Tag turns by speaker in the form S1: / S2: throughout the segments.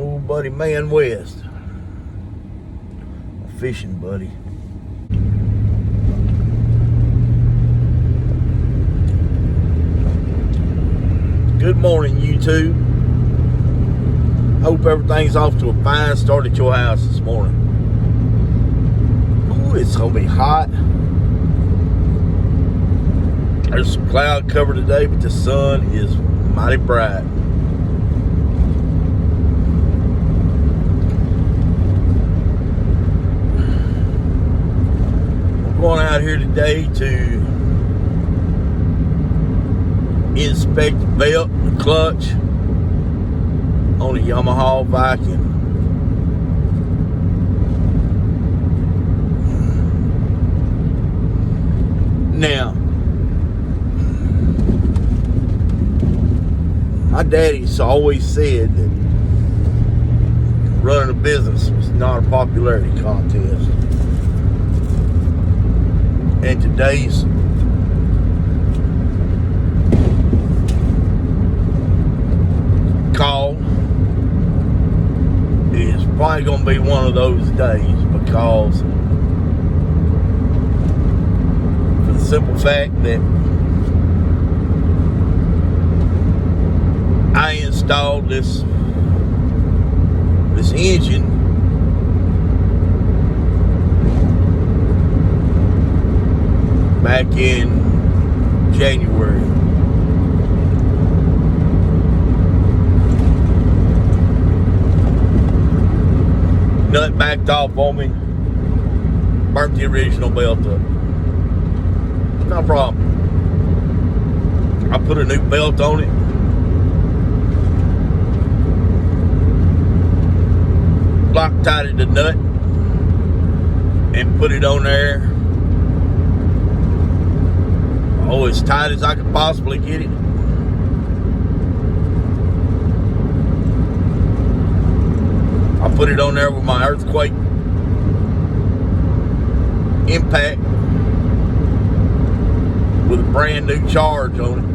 S1: old buddy Man West, a fishing buddy. Good morning, YouTube. Hope everything's off to a fine start at your house this morning. Ooh, it's gonna be hot. There's some cloud cover today, but the sun is mighty bright. We're going out here today to inspect the belt and the clutch on a Yamaha Viking. Now, my daddy's always said that running a business was not a popularity contest. And today's call is probably going to be one of those days, because for the simple fact that I installed this engine back in January. Nut backed off on me, burnt the original belt up. No problem. I put a new belt on it. Loctited the nut and put it on there. Oh, as tight as I could possibly get it. I put it on there with my earthquake impact with a brand new charge on it.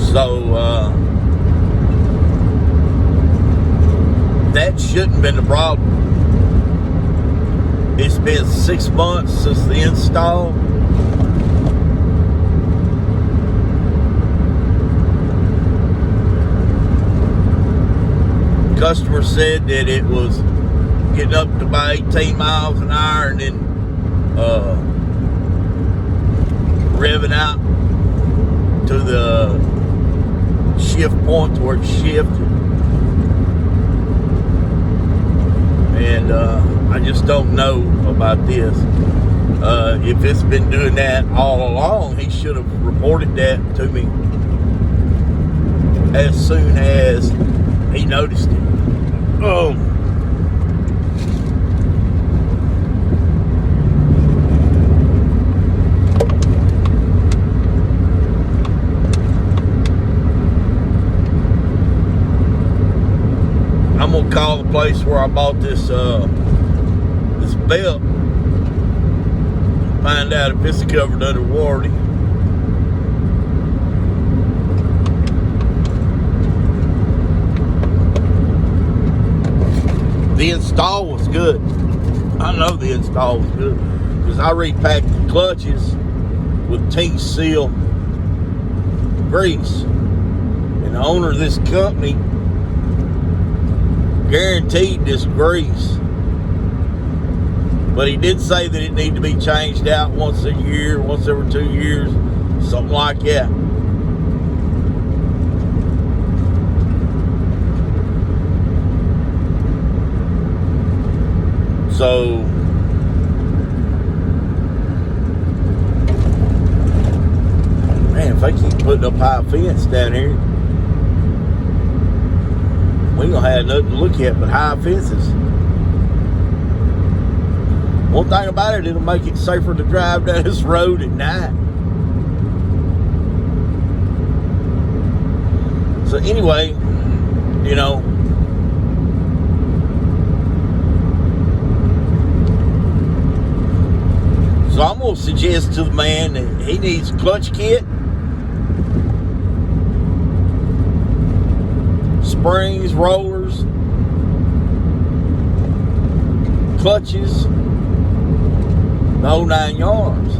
S1: So that shouldn't have been the problem. It's been 6 months since the install. Customer said that it was getting up to about 18 miles an hour and then revving out to the shift point where it shifted. And I just don't know about this. If it's been doing that all along, he should have reported that to me as soon as he noticed it. Oh. I'm gonna call the place where I bought this this belt, find out if it's covered under warranty. The install was good. I know the install was good because I repacked the clutches with T-Seal grease, and the owner of this company guaranteed this grease, but he did say that it needed to be changed out once a year, once every 2 years, something like that. So man, if they keep putting up high fence down here, we ain't gonna have nothing to look at but high fences. One thing about it, it'll make it safer to drive down this road at night. So anyway, you know, so I'm going to suggest to the man that he needs a clutch kit springs, rollers, clutches, the whole 9 yards.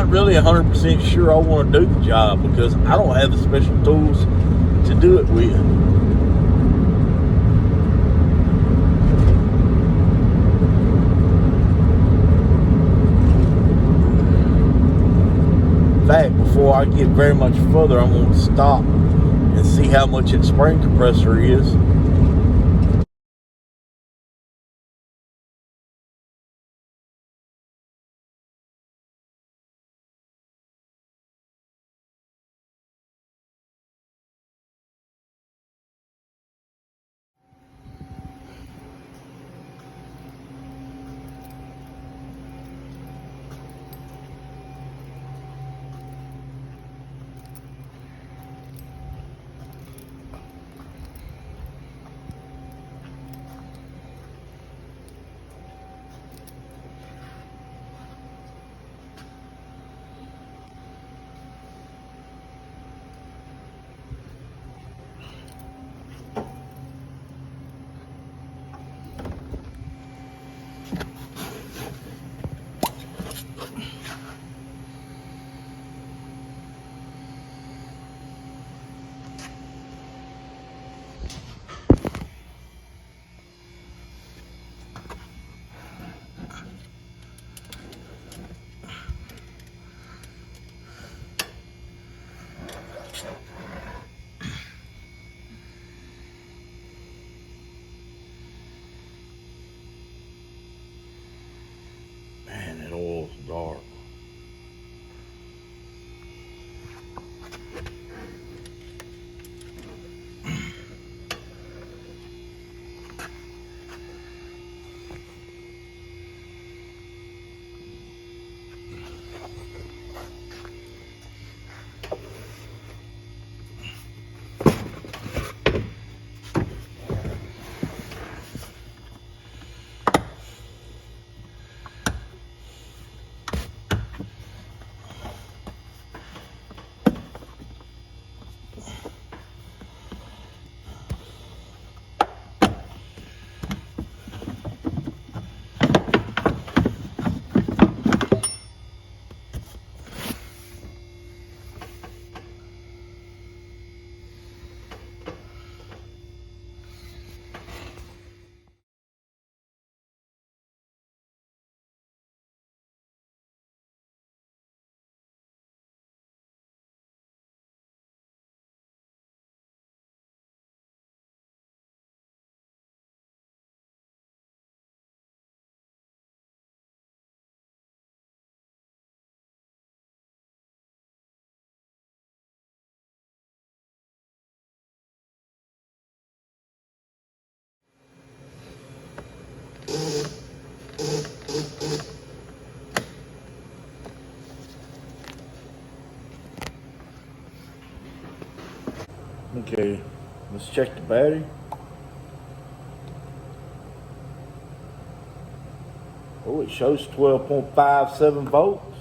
S1: Really 100% sure I want to do the job because I don't have the special tools to do it with. In fact, before I get very much further, I'm going to stop and see how much its spring compressor is. Man, that oil's dark. Okay, let's check the battery. Oh, it shows 12.57 volts.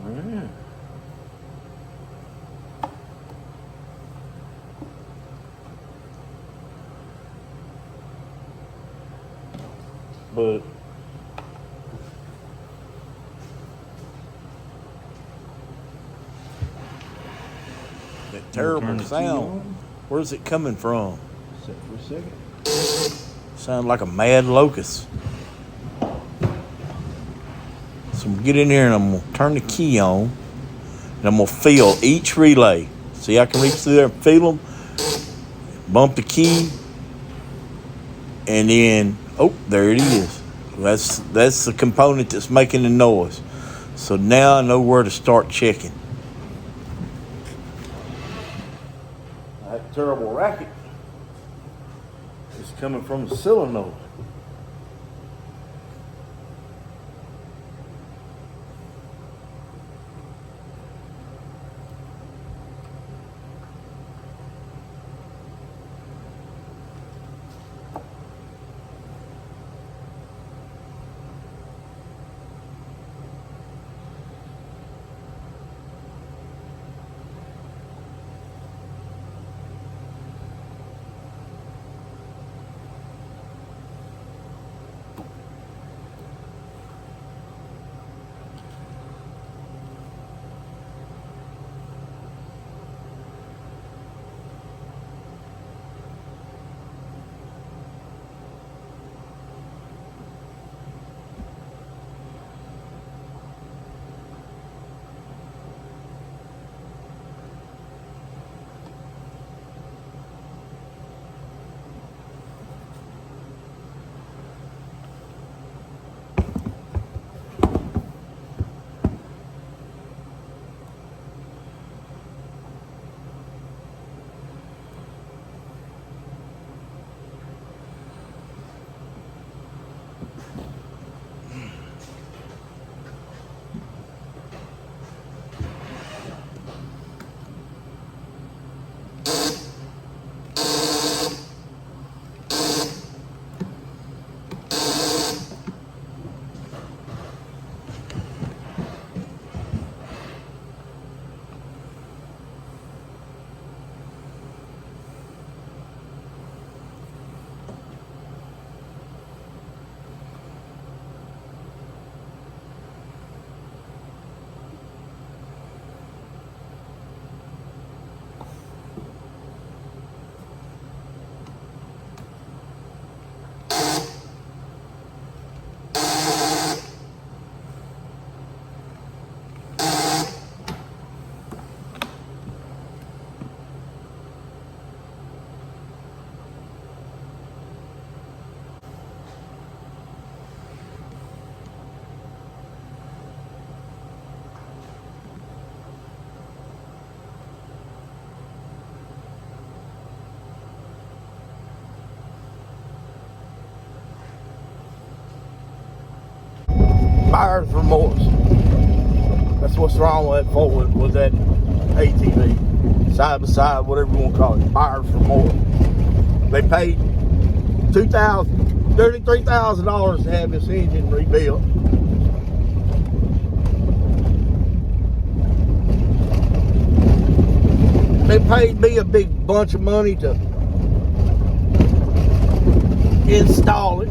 S1: Yeah. But that terrible sound, where's it coming from?
S2: Set for a second.
S1: Sounds like a mad locust. So I'm gonna get in here and I'm gonna turn the key on and I'm gonna feel each relay. See, I can reach through there and feel them. Bump the key, and then there it is. That's the component that's making the noise. So now I know where to start checking. That terrible racket. coming from the solenoid. Buyer's remorse. That's what's wrong with that Ford, with that ATV. Side by side, whatever you want to call it. Buyer's remorse. They paid $33,000 to have this engine rebuilt. They paid me a big bunch of money to install it.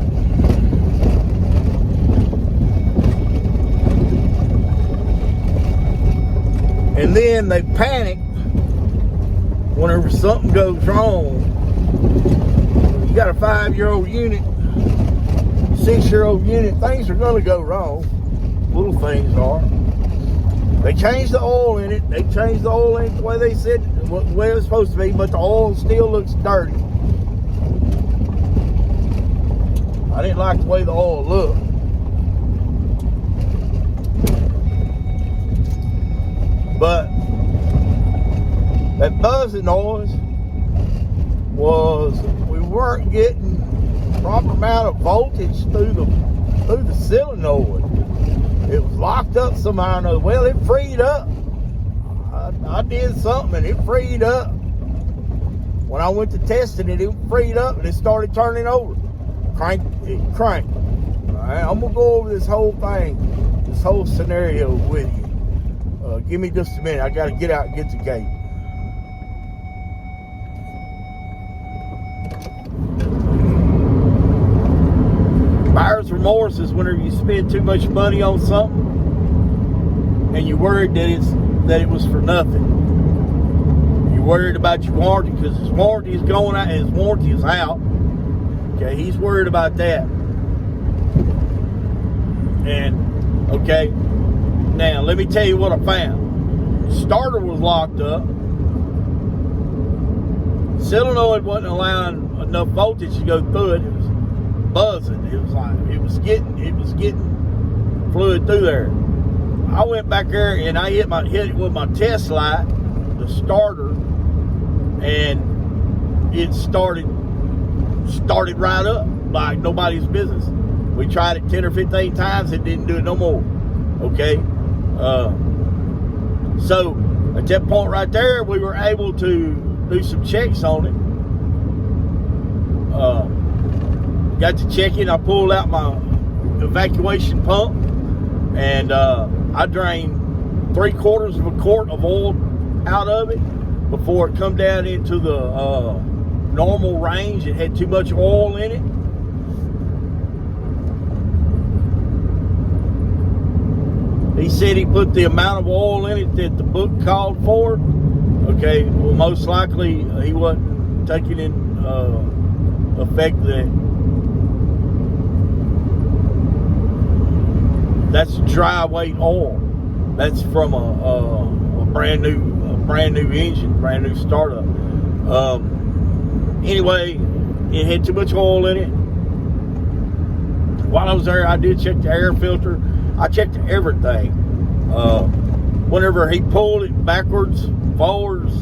S1: And then they panic whenever something goes wrong. You got a 5-year-old unit, 6-year-old unit, things are going to go wrong. Little things are. They changed the oil in it. They changed the oil in it the way they said, the way it was supposed to be, but the oil still looks dirty. I didn't like the way the oil looked. But that buzzing noise was, we weren't getting proper amount of voltage through the solenoid. It was locked up somehow or another. Well, it freed up. I did something and it freed up. When I went to testing it, it freed up and it started turning over. It cranked. All right, I'm gonna go over this whole thing, this whole scenario with you. Give me just a minute. I got to get out and get the gate. Buyer's remorse is whenever you spend too much money on something and you're worried that it was for nothing. You're worried about your warranty because his warranty is going out and his warranty is out. Okay, he's worried about that. And okay. Now, let me tell you what I found. The starter was locked up. Solenoid wasn't allowing enough voltage to go through it. It was buzzing. It was like, it was getting fluid through there. I went back there and I hit it with my test light, the starter, and it started
S2: started right up like nobody's business. We tried it 10 or 15 times, it didn't do it no more. Okay? So at that point right there, we were able to do some checks on it. Got to check it. I pulled out my evacuation pump, and I drained 3/4 of a quart of oil out of it before it come down into the normal range. It had too much oil in it. He said he put the amount of oil in it that the book called for. Okay, well, most likely he wasn't taking in effect that that's dry weight oil. That's from a brand new engine, brand new startup. Anyway, it had too much oil in it. While I was there, I did check the air filter. I checked everything. Whenever he pulled it backwards, forwards,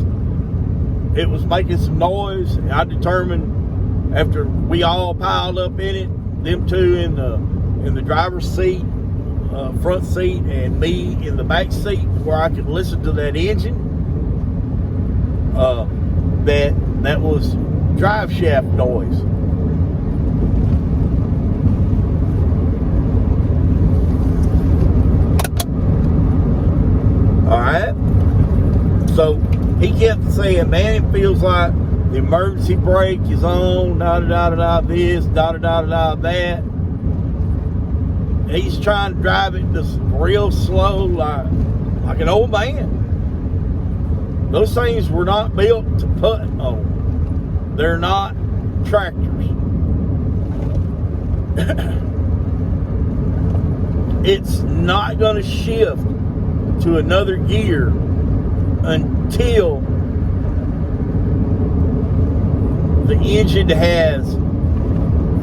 S2: it was making some noise. I determined after we all piled up in it, them two in the driver's seat, front seat, and me in the back seat, where I could listen to that engine, that was drive shaft noise. Alright, so he kept saying, man, it feels like the emergency brake is on, da-da-da-da-da this, da-da-da-da-da that. He's trying to drive it just real slow, like an old man. Those things were not built to put on. They're not tractors. It's not going to shift to another gear until the engine has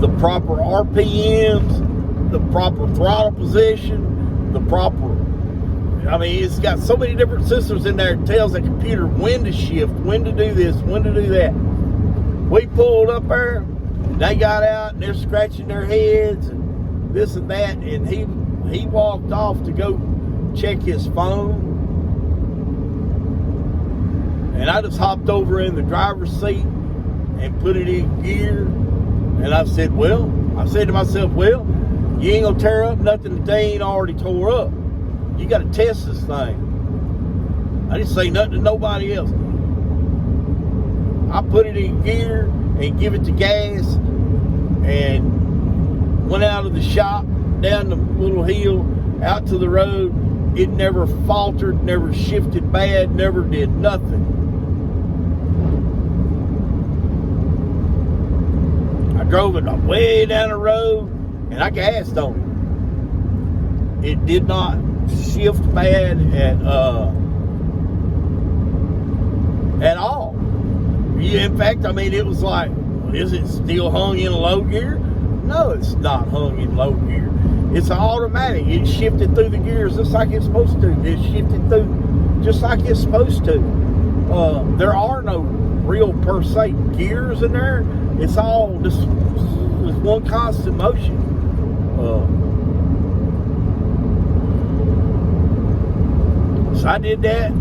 S2: the proper RPMs, the proper throttle position, the proper, I mean, it's got so many different systems in there. It tells the computer when to shift, when to do this, when to do that. We pulled up there, they got out and they're scratching their heads and this and that, and he walked off to go check his phone, and I just hopped over in the driver's seat and put it in gear. And I said to myself, well, you ain't gonna tear up nothing that they ain't already tore up. You gotta test this thing. I didn't say nothing to nobody else. I put it in gear and give it to gas and went out of the shop, down the little hill, out to the road. It never faltered, never shifted bad, never did nothing. I drove it way down the road and I gassed on it. It did not shift bad at all. Yeah, in fact, I mean, it was like, is it still hung in low gear? No, it's not hung in low gear. It's automatic. It shifted through the gears just like it's supposed to. It shifted through just like it's supposed to. There are no real per se gears in there. It's all just one constant motion. So I did that.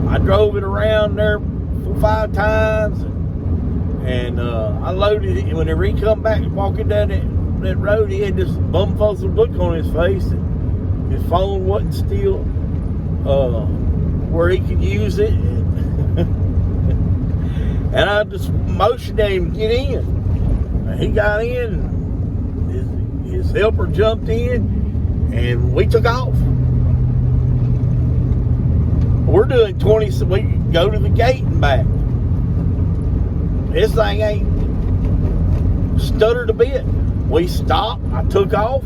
S2: I drove it around there 4-5 times, and I loaded it. Whenever he come back walking down that road, he had this bumfuzzled look on his face, and his phone wasn't still where he could use it. And I just motioned at him to get in. He got in, his helper jumped in, and we took off. We're doing 20, so we go to the gate and back. This thing ain't stuttered a bit. We stopped, I took off.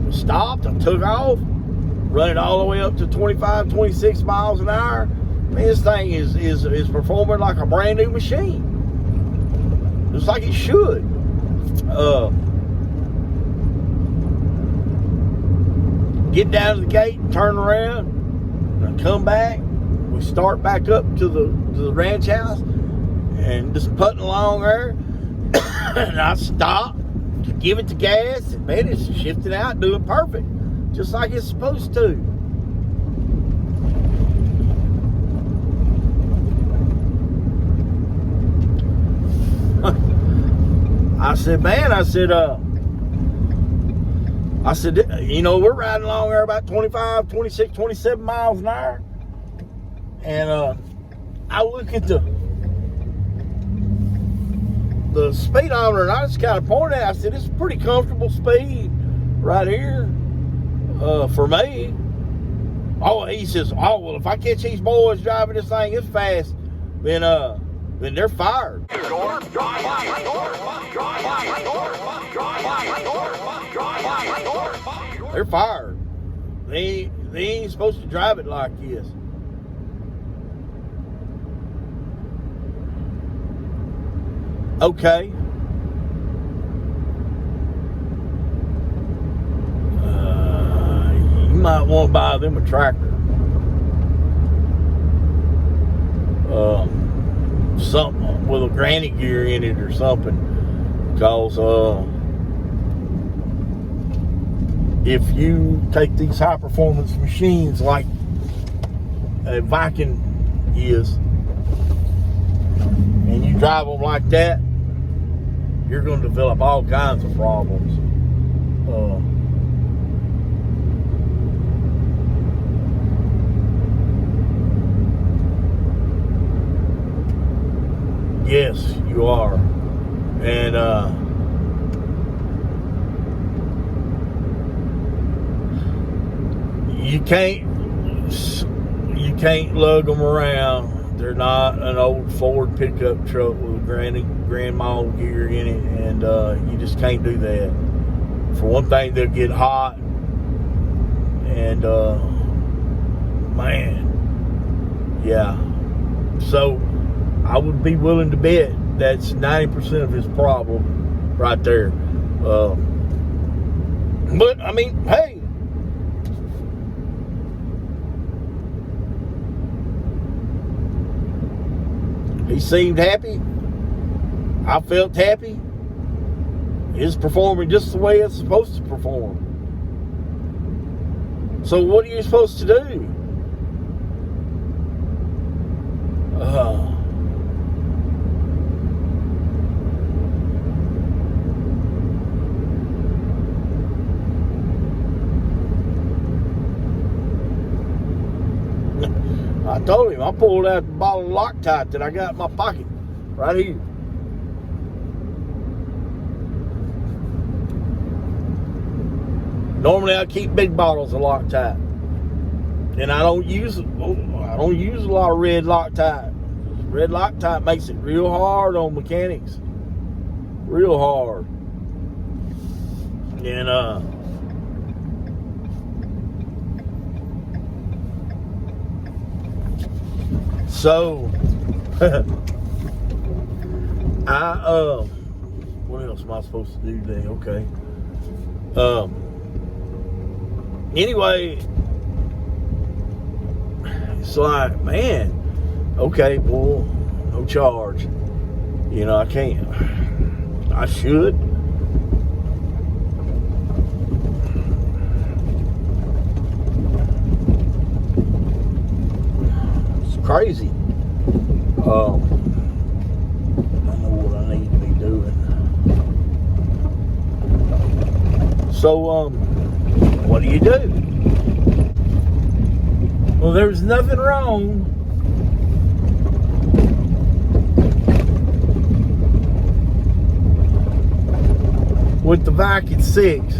S2: Stopped, I took off. Running all the way up to 25, 26 miles an hour. Man, this thing is performing like a brand new machine. Just like it should. Get down to the gate, turn around, and come back. We start back up to the ranch house and just putting along there. And I stopped, give it the gas, and man, it's shifting out, doing perfect, just like it's supposed to. I said, man, I said, you know, we're riding along there about 25, 26, 27 miles an hour. And I look at the speedometer, and I just kind of pointed at it. I said, it's a pretty comfortable speed right here for me. Oh, he says, oh, well, if I catch these boys driving this thing this fast, then they're fired. They're fired. They ain't supposed to drive it like this. Okay. You might want to buy them a tractor. Something with a granny gear in it or something. Because if you take these high performance machines like a Viking is, and you drive them like that, you're going to develop all kinds of problems. Yes, you are. And you can't lug them around. They're not an old Ford pickup truck with grandma gear in it, and you just can't do that. For one thing, they'll get hot, and man, yeah. So I would be willing to bet that's 90% of his problem right there. But I mean, hey. He seemed happy. I felt happy. It's performing just the way it's supposed to perform. So what are you supposed to do? I told him, I pulled out the bottle of Loctite that I got in my pocket right here. Normally I keep big bottles of Loctite, and I don't use a lot of red Loctite. Red Loctite makes it real hard on mechanics, real hard. And so what else am I supposed to do today? Okay. Anyway, it's like, man, okay, well, no charge. You know, I can't. I should. It's crazy. I know what I need to be doing. So, what do you do? Well, there's nothing wrong with the Viking 6.